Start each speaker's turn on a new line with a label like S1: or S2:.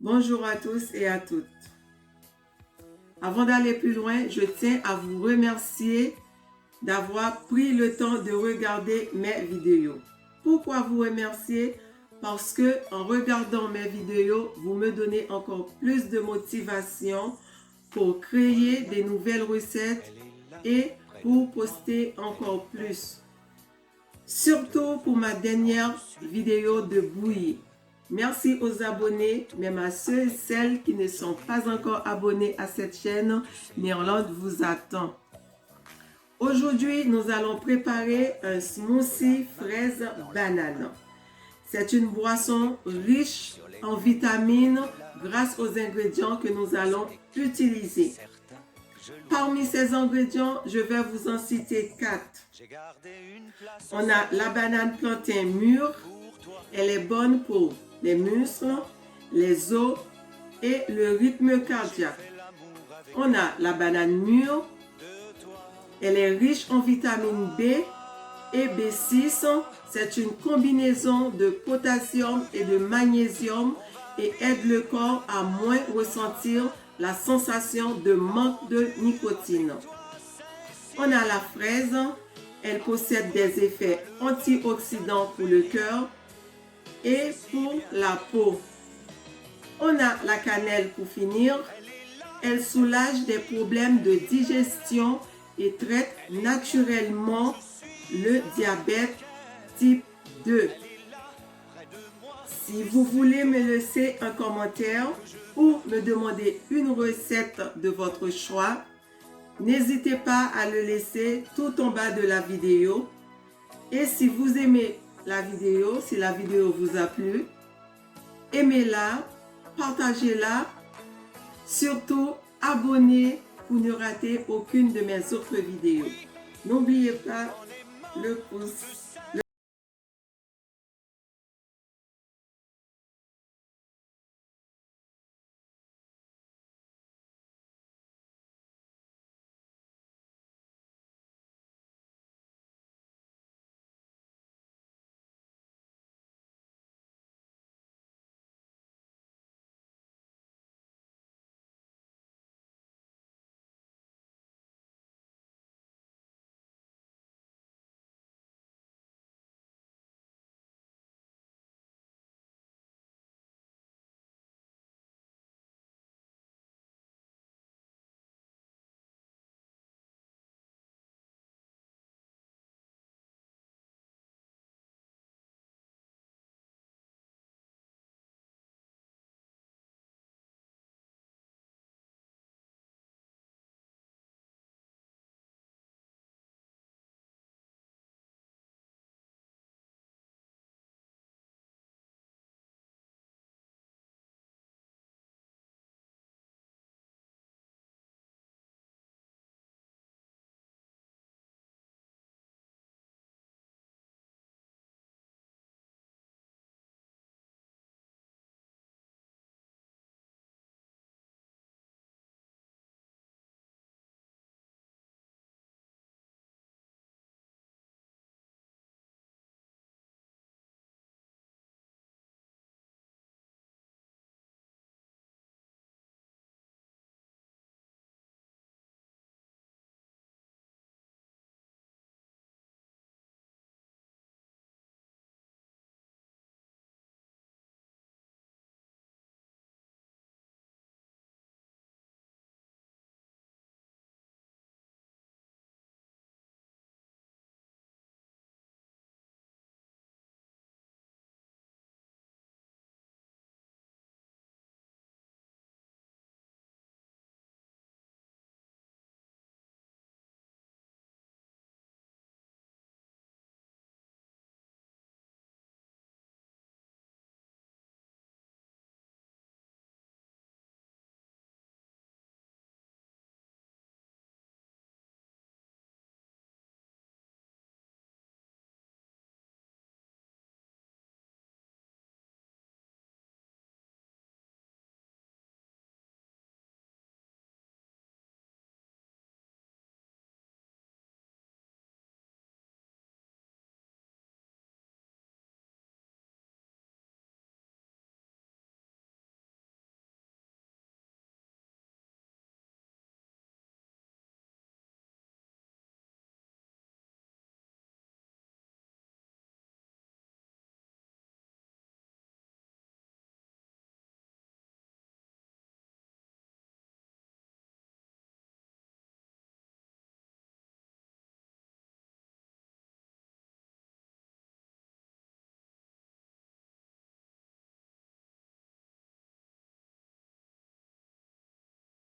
S1: Bonjour à tous et à toutes. Avant d'aller plus loin, je tiens à vous remercier d'avoir pris le temps de regarder mes vidéos. Pourquoi vous remercier? Parce que en regardant mes vidéos, vous me donnez encore plus de motivation pour créer des nouvelles recettes et pour poster encore plus. Surtout pour ma dernière vidéo de bouillie. Merci aux abonnés, même à ceux et celles qui ne sont pas encore abonnés à cette chaîne. Nirlande vous attend. Aujourd'hui, nous allons préparer un smoothie fraise banane. C'est une boisson riche en vitamines grâce aux ingrédients que nous allons utiliser. Parmi ces ingrédients, je vais vous en citer 4. On a la banane plantain mûre. Elle est bonne pour les muscles, les os et le rythme cardiaque. On a la banane mûre. Elle est riche en vitamine B et B6. C'est une combinaison de potassium et de magnésium et aide le corps à moins ressentir la sensation de manque de nicotine. On a la fraise. Elle possède des effets antioxydants pour le cœur et pour la peau. On a la cannelle pour finir. Elle soulage des problèmes de digestion et traite naturellement le diabète type 2. Si vous voulez me laisser un commentaire ou me demander une recette de votre choix, n'hésitez pas à le laisser tout en bas de la vidéo. Et si vous aimez la vidéo, si la vidéo vous a plu, aimez-la, partagez-la, surtout abonnez pour ne rater aucune de mes autres vidéos. N'oubliez pas le pouce.